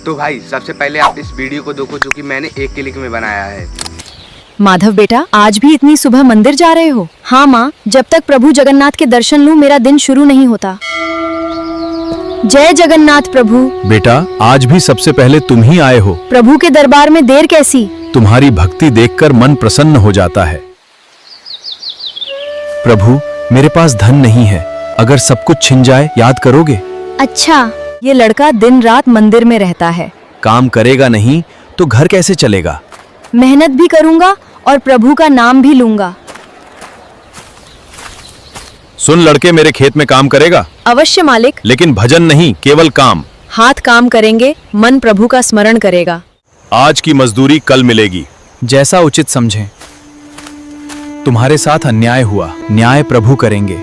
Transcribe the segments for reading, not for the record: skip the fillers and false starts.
तो भाई सबसे पहले आप इस वीडियो को देखो जो कि मैंने एक क्लिक में बनाया है। माधव बेटा, आज भी इतनी सुबह मंदिर जा रहे हो? हाँ माँ, जब तक प्रभु जगन्नाथ के दर्शन लूं मेरा दिन शुरू नहीं होता। जय जगन्नाथ प्रभु। बेटा, आज भी सबसे पहले तुम ही आए हो। प्रभु के दरबार में देर कैसी? तुम्हारी भक्ति देखकर मन प्रसन्न हो जाता है। प्रभु, मेरे पास धन नहीं है, अगर सब कुछ छिन जाए याद करोगे? अच्छा, ये लड़का दिन रात मंदिर में रहता है। काम करेगा नहीं तो घर कैसे चलेगा? मेहनत भी करूंगा और प्रभु का नाम भी लूंगा। सुन लड़के, मेरे खेत में काम करेगा? अवश्य मालिक। लेकिन भजन नहीं, केवल काम। हाथ काम करेंगे, मन प्रभु का स्मरण करेगा। आज की मजदूरी कल मिलेगी। जैसा उचित समझें। तुम्हारे साथ अन्याय हुआ, न्याय प्रभु करेंगे।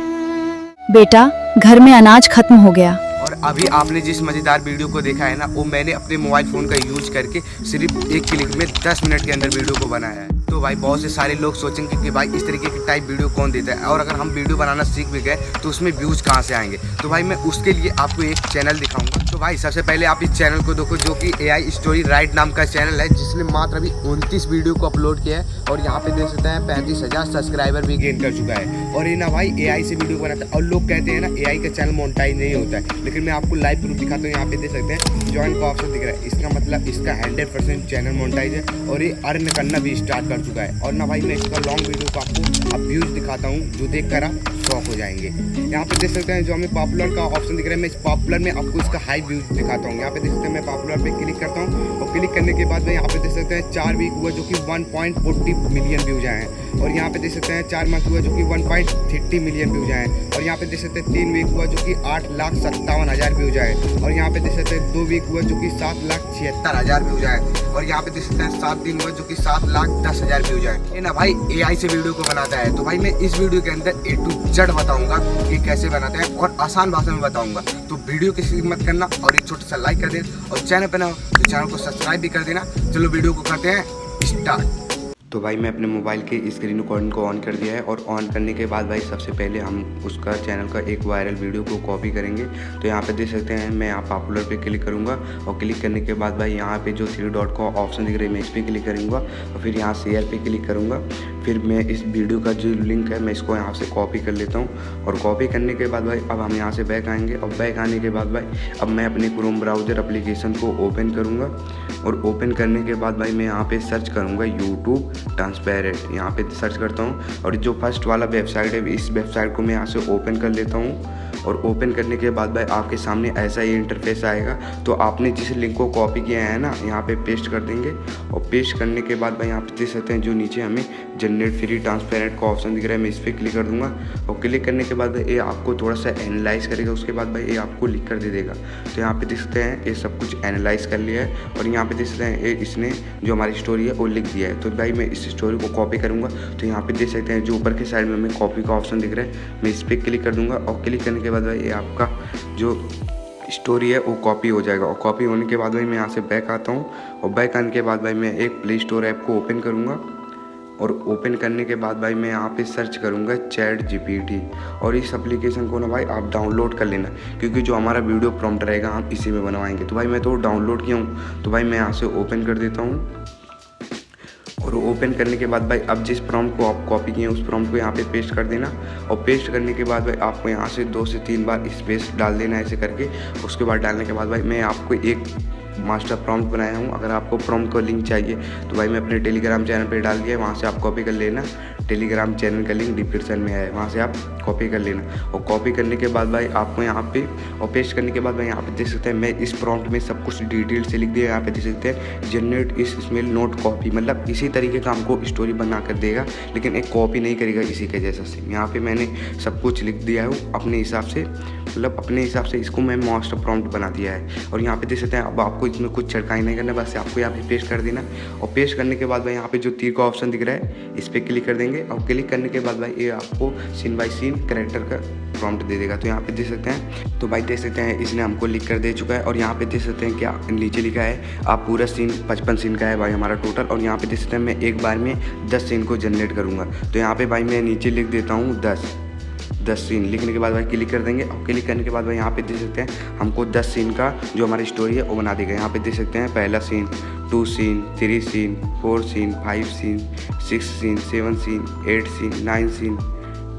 बेटा, घर में अनाज खत्म हो गया। और अभी आपने जिस मजेदार वीडियो को देखा है ना, वो मैंने अपने मोबाइल फोन का यूज करके सिर्फ एक क्लिक में 10 मिनट के अंदर वीडियो को बनाया है। तो भाई बहुत से सारे लोग सोचेंगे कि भाई इस तरीके की टाइप वीडियो कौन देता है, और अगर हम वीडियो बनाना सीख भी गए तो उसमें व्यूज कहाँ से आएंगे। तो भाई मैं उसके लिए आपको एक चैनल दिखाऊंगा। तो भाई सबसे पहले आप इस चैनल को देखो जो कि AI स्टोरी राइट नाम का चैनल है, जिसने मात्र अभी 29 वीडियो को अपलोड किया है और यहाँ पे देख सकते हैं 35,000 सब्सक्राइबर भी गेन कर चुका है। और ये ना भाई AI से वीडियो बनाता है, और लोग कहते हैं ना AI का चैनल मोनेटाइज नहीं होता है, लेकिन मैं आपको लाइव प्रूफ दिखाता हूँ। यहाँ पे देख सकते हैं ज्वाइन का ऑप्शन दिख रहा है, इसका मतलब इसका 100% चैनल मोनेटाइज है और ये अर्न करना भी स्टार्ट कर चुका है। और ना भाई मैं इसका लॉन्ग वीडियो को आपको अब व्यूज दिखाता हूँ, जो देख कर आप शॉक हो जाएंगे। यहाँ पे देख सकते हैं जो हमें पॉपुलर का ऑप्शन दिख रहा है, मैं इस पॉपुलर में आपको इसका हाई व्यूज दिखाता हूँ। यहाँ पे देख सकते हैं मैं पॉपुलर पे क्लिक करता हूँ और क्लिक करने के बाद में यहाँ पे देख सकते हैं 4 वीक हुआ जो कि 1.40 मिलियन व्यूज आए हैं। और यहाँ पे देख सकते हैं 4 मंथ हुआ जो कि 1.30 मिलियन व्यूज आए हैं। और यहाँ पे देख सकते हैं 3 वीक हुआ जो कि 8,57,000 व्यूज आए। और यहाँ पे देख सकते हैं 2 वीक हुआ जो कि 7,76,000 व्यूज आए। और यहाँ पे देख सकते हैं 7 दिन हुआ जो कि 7,10,000 व्यूज आए। ये ना भाई AI से वीडियो को बनाता है। तो भाई मैं इस वीडियो के अंदर A to Z बताऊंगा कि कैसे बनाते हैं और आसान भाषा में बताऊंगा। तो वीडियो की स्किप मत करना और एक छोटा सा लाइक कर देना, और चैनल पर ना हो तो चैनल को सब्सक्राइब भी कर देना। चलो वीडियो को करते हैं स्टार्ट। तो भाई मैं अपने मोबाइल के स्क्रीन रिकॉर्डिंग को ऑन कर दिया है, और ऑन करने के बाद भाई सबसे पहले हम उसका चैनल का एक वायरल वीडियो को कॉपी करेंगे। तो यहाँ पे देख सकते हैं मैं यहाँ पॉपुलर पे क्लिक करूँगा, और क्लिक करने के बाद भाई यहाँ पे जो 3 डॉट का ऑप्शन दिख रहा है मैं इस पर क्लिक करूँगा, और फिर यहाँ शेयर पे क्लिक करूँगा। फिर मैं इस वीडियो का जो लिंक है मैं इसको यहाँ से कॉपी कर लेता हूँ। और कॉपी करने के बाद भाई अब हम यहाँ से बैक आएंगे, और बैक आने के बाद भाई अब मैं अपने क्रोम ब्राउज़र एप्लीकेशन को ओपन करूँगा। और ओपन करने के बाद भाई मैं यहाँ पे सर्च करूँगा यूट्यूब ट्रांसपेरेंट, यहाँ पे सर्च करता हूँ। और जो फर्स्ट वाला वेबसाइट है इस वेबसाइट को मैं यहाँ से ओपन कर लेता हूँ। और ओपन करने के बाद भाई आपके सामने ऐसा ही इंटरफेस आएगा। तो आपने जिस लिंक को कॉपी किया है ना, यहाँ पे पेस्ट कर देंगे। और पेस्ट करने के बाद भाई यहाँ पे देख सकते हैं जो नीचे हमें जनरेट फ्री ट्रांसपेरेंट का ऑप्शन दिख रहा है, मैं इस पर क्लिक कर दूंगा। और क्लिक करने के बाद ये आपको थोड़ा सा एनालाइज करेगा, उसके बाद भाई ये आपको लिख कर दे देगा। तो यहाँ पे देख सकते हैं ये सब कुछ एनालाइज कर लिया है, और यहाँ पे देख सकते हैं इसने जो हमारी स्टोरी है वो लिख दिया है। तो भाई मैं इस स्टोरी को कॉपी करूँगा। तो यहाँ पे देख सकते हैं जो ऊपर के साइड में हमें कॉपी का ऑप्शन दिख रहा है, मैं इस पर क्लिक कर दूँगा। और क्लिक करने के बाद भाई ये आपका जो स्टोरी है वो कॉपी हो जाएगा। और कॉपी होने के बाद भाई मैं यहाँ से बैक आता हूँ, और बैक आने के बाद भाई मैं एक प्ले स्टोर ऐप को ओपन करूँगा। और ओपन करने के बाद भाई मैं यहाँ पे सर्च करूँगा ChatGPT, और इस एप्लीकेशन को ना भाई आप डाउनलोड कर लेना, क्योंकि जो हमारा वीडियो प्रॉम्प्ट रहेगा हम इसी में बनवाएंगे। तो भाई मैं तो डाउनलोड किया हूँ, तो भाई मैं यहाँ से ओपन कर देता हूँ। और ओपन करने के बाद भाई अब जिस प्रॉम्प्ट को आप कॉपी किए उस प्रॉम्प्ट को यहाँ पे पेस्ट कर देना। और पेस्ट करने के बाद भाई आपको यहाँ से 2 से 3 बार स्पेस डाल देना ऐसे करके। उसके बाद डालने के बाद भाई मैं आपको एक मास्टर प्रॉम्प्ट बनाया हूँ। अगर आपको प्रॉम्प्ट का लिंक चाहिए तो भाई मैं अपने टेलीग्राम चैनल पे डाल दिया है, वहाँ से आप कॉपी कर लेना। टेलीग्राम चैनल का लिंक डिस्क्रिप्शन में है, वहाँ से आप कॉपी कर लेना। और कॉपी करने के बाद भाई आपको यहाँ पे और पेस्ट करने के बाद भाई यहाँ पे देख सकते हैं मैं इस प्रॉम्प्ट में सब कुछ डिटेल से लिख दिया। यहाँ पे देख सकते हैं जनरेट इस स्मेल नोट कॉपी, मतलब इसी तरीके का हमको स्टोरी बना कर देगा, लेकिन एक कॉपी नहीं करेगा इसी के जैसा सेम। यहाँ पे मैंने सब कुछ लिख दिया है अपने हिसाब से, मतलब अपने हिसाब से इसको मैं मास्टर प्रॉम्प्ट बना दिया है। और यहाँ पे देख सकते हैं अब आपको इसमें कुछ छिड़काई नहीं करना, बस आपको यहाँ पे पेस्ट कर देना। और पेस्ट करने के बाद भाई यहाँ पे जो तीर का ऑप्शन दिख रहा है इस पर क्लिक कर देंगे। और क्लिक करने के बाद भाई ये आपको सीन बाय सीन कैरेक्टर का प्रॉम्प्ट दे देगा। तो यहाँ पे देख सकते हैं, तो भाई देख सकते हैं इसने हमको लिख कर दे चुका है। और यहाँ पे देख सकते हैं क्या नीचे लिखा है आप पूरा सीन 55 सीन का है भाई हमारा टोटल। और यहाँ पे देख सकते हैं मैं एक बार में 10 सीन को जनरेट करूँगा। तो यहाँ पे भाई मैं नीचे लिख देता हूँ 10। 10 सीन लिखने के बाद भाई क्लिक कर देंगे और क्लिक करने के बाद भाई यहाँ पे देख सकते हैं हमको 10 सीन का जो हमारी स्टोरी है वो बना देगा। यहाँ पे देख सकते हैं पहला scene, 2 scene, 3 scene, 4 scene, 5 scene, 6 scene, 7 scene, 8 scene, 9 scene,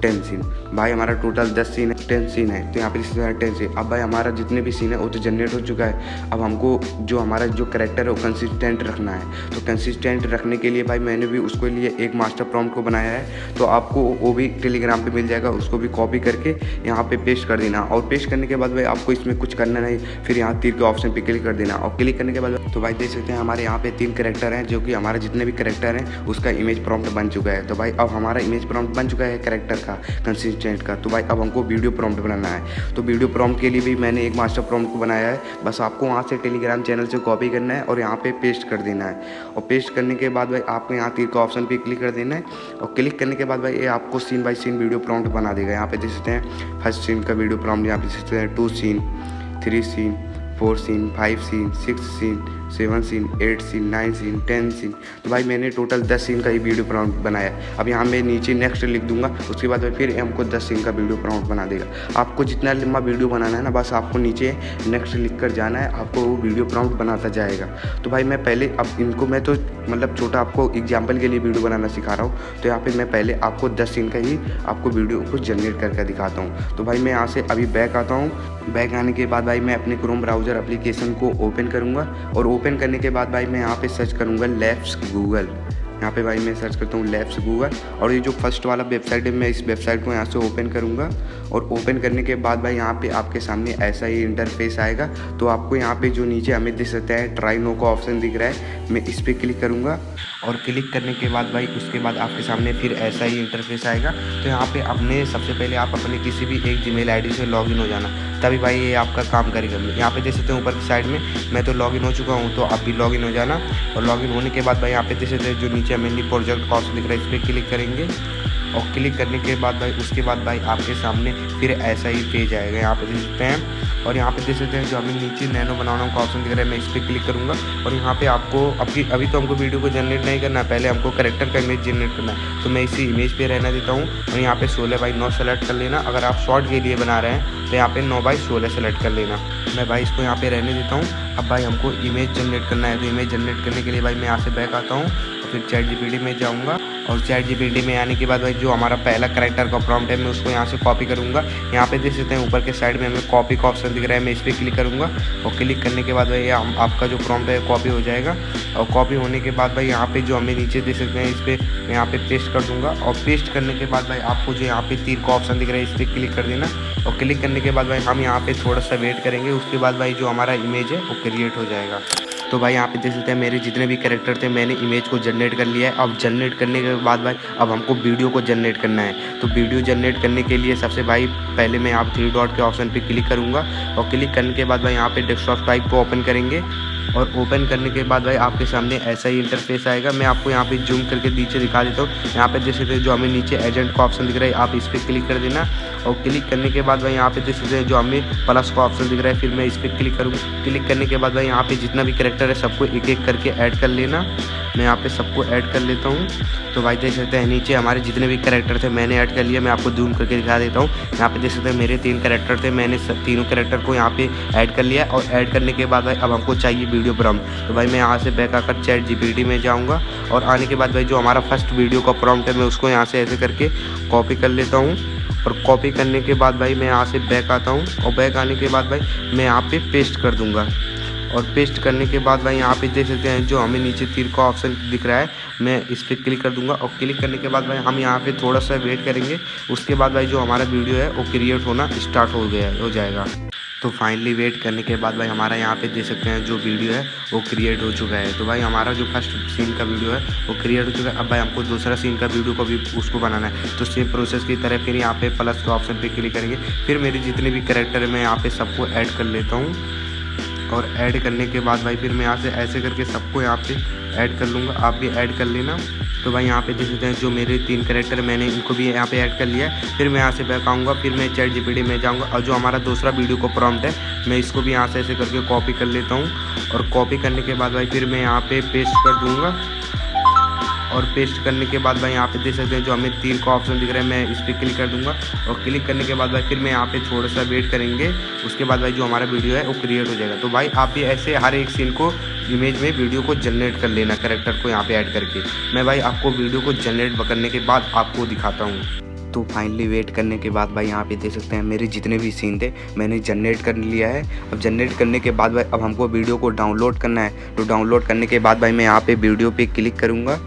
10 scene. भाई हमारा टोटल 10 सीन है, 10 सीन है। तो यहाँ पे 10 सीन। अब भाई हमारा जितने भी सीन है वो तो जनरेट हो चुका है। अब हमको जो हमारा जो कैरेक्टर है वो कंसिस्टेंट रखना है। तो कंसिस्टेंट रखने के लिए भाई मैंने भी उसके लिए एक मास्टर प्रॉम्प्ट को बनाया है। तो आपको वो भी टेलीग्राम पे मिल जाएगा, उसको भी कॉपी करके यहाँ पे पेस्ट कर देना। और पेस्ट करने के बाद भाई आपको इसमें कुछ करना नहीं, फिर यहाँ तीर के ऑप्शन पे क्लिक कर देना। और क्लिक करने के बाद तो भाई देख सकते हैं हमारे यहाँ पे 3 कैरेक्टर हैं, जो कि हमारे जितने भी कैरेक्टर हैं उसका इमेज प्रॉम्प्ट बन चुका है। तो भाई अब हमारा इमेज प्रॉम्प्ट बन चुका है कैरेक्टर का, कंसिस्टेंट का। तो भाई अब हमको वीडियो प्रॉम्प्ट बनाना है। तो वीडियो प्रॉम्प्ट के लिए भी मैंने एक मास्टर प्रॉम्प्ट को बनाया है। बस आपको वहाँ से टेलीग्राम चैनल से कॉपी करना है और यहाँ पे पेस्ट कर देना है। और पेस्ट करने के बाद भाई आपको यहाँ तीर का ऑप्शन पे क्लिक कर देना है। और क्लिक करने के बाद भाई ये आपको scene by scene video prompt बना देगा। यहाँ पे देख सकते हैं फर्स्ट सीन का वीडियो प्रॉम्प्ट, यहाँ पे देख सकते हैं 2 scene, 3 scene, 4 scene, 5 scene, 6 scene, 7 scene, 8 scene, 9 scene, 10 scene. तो भाई मैंने टोटल 10 सीन का ही वीडियो प्रॉम्प्ट बनाया। अब यहाँ मैं नीचे नेक्स्ट लिख दूंगा, उसके बाद फिर हमको 10 सीन का वीडियो प्रॉम्प्ट बना देगा। आपको जितना लंबा वीडियो बनाना है ना, बस आपको नीचे नेक्स्ट लिख कर जाना है, आपको वो वीडियो प्रॉम्प्ट बनाता जाएगा। तो भाई मैं पहले अब इनको मैं तो मतलब छोटा आपको एग्जाम्पल के लिए वीडियो बनाना सिखा रहा हूँ। तो यहाँ पर मैं पहले आपको 10 सीन का ही आपको वीडियो को जनरेट करके दिखाता हूँ। तो भाई मैं यहाँ से अभी बैक आता हूँ। बैक आने के बाद भाई मैं अपने क्रोम ब्राउज़र एप्लीकेशन को ओपन करूँगा और ओपन करने के बाद भाई मैं यहाँ पे सर्च करूँगा लेफ्स गूगल। यहाँ पे भाई मैं सर्च करता हूँ लेफ्स गूगल और ये जो फर्स्ट वाला वेबसाइट है मैं इस वेबसाइट को यहाँ से ओपन करूँगा। और ओपन करने के बाद भाई यहाँ पे आपके सामने ऐसा ही इंटरफेस आएगा। तो आपको यहाँ पे जो नीचे हमें दिख सकता है ट्राई नो का ऑप्शन दिख रहा है, मैं इस पर क्लिक करूँगा। और क्लिक करने के बाद भाई उसके बाद आपके सामने फिर ऐसा ही इंटरफेस आएगा। तो यहाँ पे अपने सबसे पहले आप अपने किसी भी एक जीमेल आईडी से लॉगिन हो जाना, तभी भाई ये आपका काम करेगा। यहाँ पे देख सकते हैं ऊपर की साइड में मैं तो लॉगिन हो चुका हूँ, तो आप भी लॉगिन हो जाना। और लॉगिन होने के बाद भाई यहाँ पे देख सकते हैं जो नीचे मेनली प्रोजेक्ट का ऑप्शन दिख रहा है, इस पर क्लिक करेंगे। और क्लिक करने के बाद भाई उसके बाद भाई आपके सामने फिर ऐसा ही पेज आएगा। यहाँ पे देख सकते हैं और यहाँ पे देख सकते हैं जो हमें नीचे नैनो बनाना का ऑप्शन दिख रहा है, मैं इस पर क्लिक करूँगा। और यहाँ पे आपको अभी तो हमको वीडियो को जनरेट नहीं करना है, पहले हमको कैरेक्टर का इमेज जनरेट करना है। तो मैं इसी इमेज पे रहना देता हूँ और यहाँ पे 16:9 सेलेक्ट कर लेना। अगर आप शॉर्ट के लिए बना रहे हैं तो यहाँ पे 9:16 सेलेक्ट कर लेना। मैं भाई इसको यहाँ पे रहने देता हूँ। अब भाई हमको इमेज जनरेट करना है, तो इमेज जनरेट करने के लिए भाई मैं यहाँ से बैक आता हूँ और फिर ChatGPT में जाऊँगा। और ChatGPT में आने के बाद भाई जो हमारा पहला कैरेक्टर का प्रॉम्प्ट है मैं उसको यहाँ से कॉपी करूँगा। यहाँ पे देख सकते हैं ऊपर के साइड में हमें कॉपी का ऑप्शन दिख रहा है, मैं इस पर क्लिक करूँगा। और क्लिक करने के बाद भाई आपका जो प्रॉम्प्ट है कॉपी हो जाएगा। और कॉपी होने के बाद भाई यहाँ पे जो हमें नीचे देख सकते हैं इस पर मैं यहाँ पे पेस्ट कर दूँगा। और पेस्ट करने के बाद भाई आपको जो यहाँ पे तीर का ऑप्शन दिख रहा है इस पर क्लिक कर देना। और क्लिक करने के बाद भाई हम यहाँ पे थोड़ा सा वेट करेंगे, उसके बाद भाई जो हमारा इमेज है वो क्रिएट हो जाएगा। तो भाई यहाँ पे देख सकते हैं मेरे जितने भी कैरेक्टर थे मैंने इमेज को जनरेट कर लिया है। अब जनरेट करने के बाद भाई अब हमको वीडियो को जनरेट करना है। तो वीडियो जनरेट करने के लिए सबसे भाई पहले मैं यहाँ 3 डॉट के ऑप्शन पे क्लिक करूँगा। और क्लिक करने के बाद भाई यहाँ पे डेस्कटॉप टाइप को ओपन करेंगे। और ओपन करने के बाद भाई आपके सामने ऐसा ही इंटरफेस आएगा। मैं आपको यहाँ पे जूम करके नीचे दिखा देता हूँ। यहाँ पे देख सकते हैं जो हमें नीचे एजेंट का ऑप्शन दिख रहा है, आप इस पर क्लिक कर देना। और क्लिक करने के बाद भाई यहाँ पे देख सकते हैं जो हमें प्लस का ऑप्शन दिख रहा है, फिर मैं इस पर क्लिक करूँगा। क्लिक करने के बाद भाई यहाँ पे जितना भी कैरेक्टर है सबको एक एक करके ऐड कर लेना। मैं यहाँ पे सबको ऐड कर लेता हूँ। तो भाई देख सकते हैं नीचे हमारे जितने भी कैरेक्टर थे मैंने ऐड कर लिया। मैं आपको जूम करके दिखा देता हूँ। यहाँ पे देख सकते हैं मेरे 3 कैरेक्टर थे, मैंने तीनों कैरेक्टर को यहाँ पे ऐड कर लिया। और ऐड करने के बाद भाई अब हमको चाहिए वीडियो प्रॉम्प्ट। तो भाई मैं यहाँ से बैक आकर ChatGPT में जाऊँगा। और आने के बाद भाई जो हमारा फर्स्ट वीडियो का प्रॉम्प्ट है मैं उसको यहाँ से ऐसे करके कॉपी कर लेता हूँ। और कॉपी करने के बाद भाई मैं यहाँ से बैक आता हूँ। और बैक आने के बाद भाई मैं यहाँ पे पेस्ट कर दूँगा। और पेस्ट करने के बाद भाई यहाँ पे देख सकते हैं जो हमें नीचे तीर का ऑप्शन दिख रहा है, मैं इस पर क्लिक कर दूंगा। और क्लिक करने के बाद भाई हम यहाँ पे थोड़ा सा वेट करेंगे। उसके बाद भाई जो हमारा वीडियो है वो क्रिएट होना स्टार्ट हो जाएगा। तो फाइनली वेट करने के बाद भाई हमारा यहाँ पे देख सकते हैं जो वीडियो है वो क्रिएट हो चुका है। तो भाई हमारा जो फर्स्ट सीन का वीडियो है वो क्रिएट हो चुका है। अब भाई हमको दूसरा सीन का वीडियो को भी उसको बनाना है। तो सेम प्रोसेस की तरह फिर यहाँ पे प्लस के ऑप्शन पे क्लिक करेंगे। फिर मेरे जितने भी कैरेक्टर है मैं यहाँ पे सबको ऐड कर लेता हूँ। और ऐड करने के बाद भाई फिर मैं यहाँ से ऐसे करके सबको यहाँ पे ऐड कर लूँगा, आप भी ऐड कर लेना। तो भाई यहाँ पे देख सकते हैं जो मेरे 3 कैरेक्टर मैंने इनको भी यहाँ पे ऐड कर लिया है। फिर मैं यहाँ से बैक आऊँगा, फिर मैं ChatGPT में जाऊँगा और जो हमारा दूसरा वीडियो को प्रॉम्प्ट है मैं इसको भी यहाँ से ऐसे करके कॉपी कर लेता हूँ। और कॉपी करने के बाद भाई फिर मैं यहाँ पे पेस्ट कर दूँगा। और पेस्ट करने के बाद भाई यहाँ पे देख सकते हैं जो हमें 3 का ऑप्शन दिख रहा है, मैं इस पर क्लिक कर दूंगा। और क्लिक करने के बाद भाई फिर मैं यहाँ पे थोड़ा सा वेट करेंगे, उसके बाद भाई जो हमारा वीडियो है वो क्रिएट हो जाएगा। तो भाई आप भी ऐसे हर एक सीन को इमेज में वीडियो को जनरेट कर लेना, कैरेक्टर को यहाँ पे ऐड करके। मैं भाई आपको वीडियो को जनरेट करने के बाद आपको दिखाता हूँ। तो फाइनली वेट करने के बाद भाई यहाँ पे देख सकते हैं मेरे जितने भी सीन थे मैंने जनरेट कर लिया है। अब जनरेट करने के बाद भाई अब हमको वीडियो को डाउनलोड करना है। तो डाउनलोड करने के बाद भाई मैं यहाँ पे वीडियो पे क्लिक करूँगा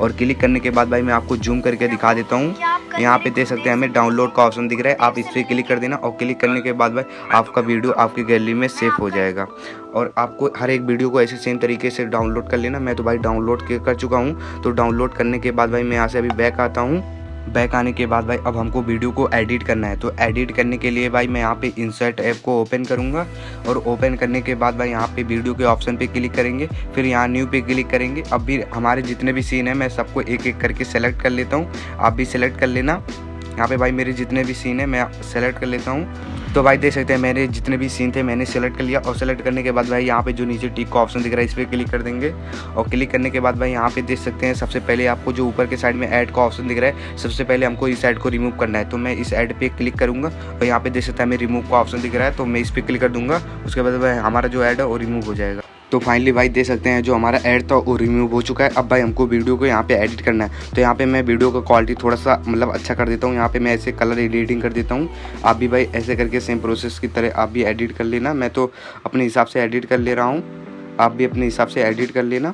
और क्लिक करने के बाद भाई मैं आपको जूम करके दिखा देता हूँ। यहाँ पे देख सकते हैं हमें डाउनलोड का ऑप्शन दिख रहा है, आप इस पर क्लिक कर देना और क्लिक करने के बाद भाई आपका वीडियो आपकी गैलरी में सेव हो जाएगा। और आपको हर एक वीडियो को ऐसे सेम तरीके से डाउनलोड कर लेना। मैं तो भाई डाउनलोड कर चुका हूँ। तो डाउनलोड करने के बाद भाई मैं यहाँ से अभी बैक आता हूँ। बैक आने के बाद भाई अब हमको वीडियो को एडिट करना है। तो एडिट करने के लिए भाई मैं यहाँ पे इंसर्ट ऐप को ओपन करूँगा और ओपन करने के बाद भाई यहाँ पे वीडियो के ऑप्शन पे क्लिक करेंगे, फिर यहाँ न्यू पे क्लिक करेंगे। अब भी हमारे जितने भी सीन है मैं सबको एक एक करके सेलेक्ट कर लेता हूँ, आप भी सेलेक्ट कर लेना। यहाँ पे भाई मेरे जितने भी सीन है मैं सेलेक्ट कर लेता हूँ। तो भाई देख सकते हैं मेरे जितने भी सीन थे मैंने सेलेक्ट कर लिया। और सेलेक्ट करने के बाद भाई यहाँ पे जो नीचे टिक का ऑप्शन दिख रहा है इस पर क्लिक कर देंगे। और क्लिक करने के बाद भाई यहाँ पे देख सकते हैं सबसे पहले आपको जो ऊपर के साइड में ऐड का ऑप्शन दिख रहा है, सबसे पहले हमको इस ऐड को रिमूव करना है। तो मैं इस ऐड पे क्लिक करूँगा और यहाँ पे देख सकते हैं हमें रिमूव का ऑप्शन दिख रहा है, तो मैं इस पर क्लिक कर दूँगा। उसके बाद भाई हमारा जो ऐड है वो रिमूव हो जाएगा। तो फाइनली भाई देख सकते हैं जो हमारा ऐड था वो रिमूव हो चुका है। अब भाई हमको वीडियो को यहाँ पे एडिट करना है। तो यहाँ पे मैं वीडियो का क्वालिटी थोड़ा सा मतलब अच्छा कर देता हूँ। यहाँ पे मैं ऐसे कलर एडिटिंग कर देता हूँ। आप भी भाई ऐसे करके सेम प्रोसेस की तरह आप भी एडिट कर लेना। मैं तो अपने हिसाब से एडिट कर ले रहा हूँ, आप भी अपने हिसाब से एडिट कर लेना।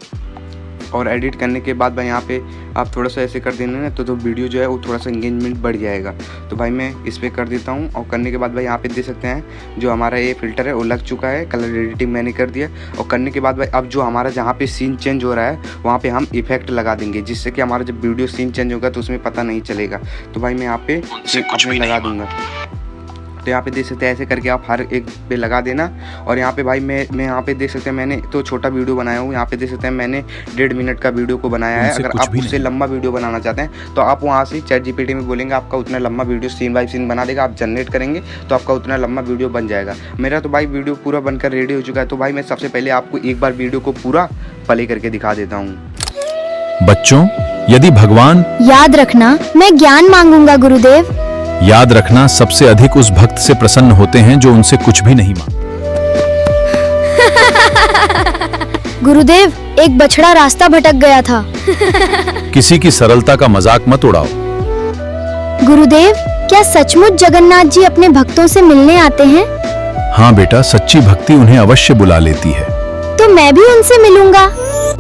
और एडिट करने के बाद भाई यहाँ पे आप थोड़ा सा ऐसे कर देना ना तो वीडियो जो है वो थोड़ा सा इंगेजमेंट बढ़ जाएगा। तो भाई मैं इस पर कर देता हूँ। और करने के बाद भाई यहाँ पे देख सकते हैं जो हमारा ये फिल्टर है वो लग चुका है, कलर एडिटिंग मैंने कर दिया। और करने के बाद भाई अब जो हमारा जहाँ पे सीन चेंज हो रहा है वहाँ पे हम इफेक्ट लगा देंगे, जिससे कि हमारा जब वीडियो सीन चेंज होगा तो उसमें पता नहीं चलेगा। तो भाई मैं यहाँ पे कुछ भी लगा दूंगा। तो यहाँ पे देख सकते हैं ऐसे करके आप हर एक पे लगा देना। और यहाँ पे भाई मैं यहाँ पे देख सकते हैं मैंने तो छोटा वीडियो बनाया हूँ। यहाँ पे देख सकते हैं मैंने 1.5 मिनट का वीडियो को बनाया है। अगर आप उससे लंबा वीडियो बनाना चाहते हैं तो आप वहाँ से ChatGPT में बोलेंगे आपका उतना लंबा वीडियो सीन बाय सीन बना देगा। आप जनरेट करेंगे तो आपका उतना लंबा वीडियो बन जाएगा। मेरा तो भाई वीडियो पूरा बनकर रेडी हो चुका है। तो भाई मैं सबसे पहले आपको एक बार वीडियो को पूरा प्ले करके दिखा देता हूँ। बच्चों, यदि भगवान याद रखना मैं ज्ञान मांगूंगा गुरुदेव। याद रखना सबसे अधिक उस भक्त से प्रसन्न होते हैं जो उनसे कुछ भी नहीं मांगते। गुरुदेव, एक बछड़ा रास्ता भटक गया था। किसी की सरलता का मजाक मत उड़ाओ। गुरुदेव, क्या सचमुच जगन्नाथ जी अपने भक्तों से मिलने आते हैं? हाँ बेटा, सच्ची भक्ति उन्हें अवश्य बुला लेती है। तो मैं भी उनसे मिलूंगा।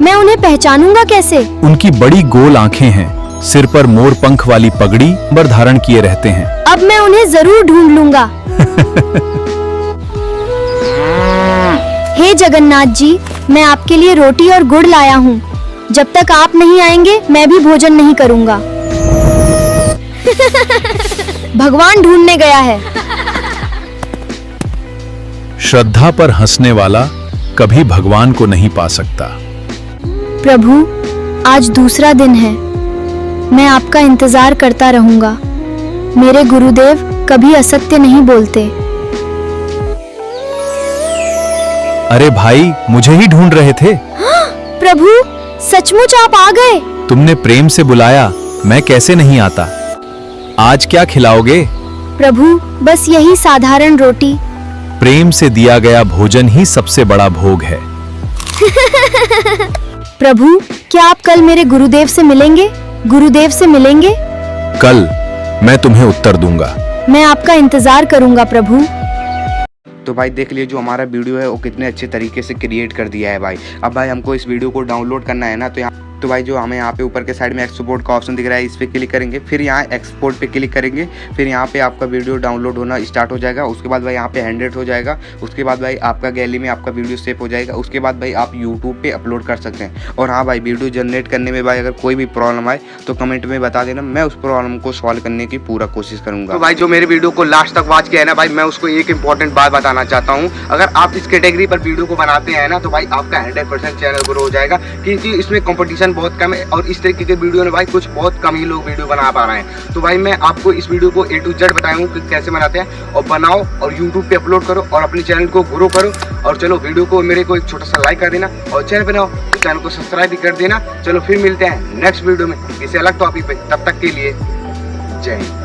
मैं उन्हें पहचानूंगा कैसे? उनकी बड़ी गोल आंखें हैं, सिर पर मोर पंख वाली पगड़ी बर धारण किए रहते हैं। अब मैं उन्हें जरूर ढूंढ लूंगा। हे जगन्नाथ जी, मैं आपके लिए रोटी और गुड़ लाया हूँ। जब तक आप नहीं आएंगे मैं भी भोजन नहीं करूँगा। भगवान ढूंढने गया है। श्रद्धा पर हंसने वाला कभी भगवान को नहीं पा सकता। प्रभु, आज दूसरा दिन है। मैं आपका इंतजार करता रहूंगा। मेरे गुरुदेव कभी असत्य नहीं बोलते। अरे भाई, मुझे ही ढूंढ रहे थे। प्रभु, सचमुच आप आ गए। तुमने प्रेम से बुलाया, मैं कैसे नहीं आता। आज क्या खिलाओगे? प्रभु, बस यही साधारण रोटी। प्रेम से दिया गया भोजन ही सबसे बड़ा भोग है। प्रभु, क्या आप कल मेरे गुरुदेव से मिलेंगे? गुरुदेव से मिलेंगे? कल मैं तुम्हें उत्तर दूंगा। मैं आपका इंतजार करूंगा प्रभु। तो भाई देख लिए जो हमारा वीडियो है वो कितने अच्छे तरीके से क्रिएट कर दिया है भाई। अब भाई हमको इस वीडियो को डाउनलोड करना है ना, तो भाई जो हमें यहाँ पे ऊपर के साइड में एक्सपोर्ट का ऑप्शन दिख रहा है इस पर क्लिक करेंगे, फिर यहाँ एक्सपोर्ट पे क्लिक करेंगे, फिर यहाँ पे आपका वीडियो डाउनलोड होना स्टार्ट हो जाएगा। उसके बाद भाई यहाँ पे 100 हो जाएगा। उसके बाद भाई आपका गैलरी में आपका वीडियो सेव हो जाएगा। उसके बाद भाई आप यूट्यूब पे अपलोड कर सकते हैं। और हाँ भाई, वीडियो जनरेट करने में भाई अगर कोई भी प्रॉब्लम आए तो कमेंट में बता देना, मैं उस प्रॉब्लम को सॉल्व करने की पूरा कोशिश करूँगा। तो भाई जो मेरे वीडियो को लास्ट तक वॉच किया है ना भाई, मैं उसको एक इंपॉर्टेंट बात बताना चाहता हूँ। अगर आप इस कैटेगरी पर वीडियो को बनाते हैं ना तो भाई आपका 100% चैनल ग्रो हो जाएगा, क्योंकि इसमें कॉम्पिटिशन मोनेटाइजेशन बहुत कम है और इस तरीके के वीडियो में भाई कुछ बहुत कम ही लोग वीडियो बना पा रहे हैं। तो भाई मैं आपको इस वीडियो को A to Z बताया हूँ कि कैसे बनाते हैं, और बनाओ और यूट्यूब पे अपलोड करो और अपने चैनल को ग्रो करो। और चलो वीडियो को मेरे को एक छोटा सा लाइक कर देना और चैनल बनाओ तो चैनल को सब्सक्राइब भी कर देना। चलो फिर मिलते हैं नेक्स्ट वीडियो में किसी अलग टॉपिक पे, तब तक के लिए जय हिंद।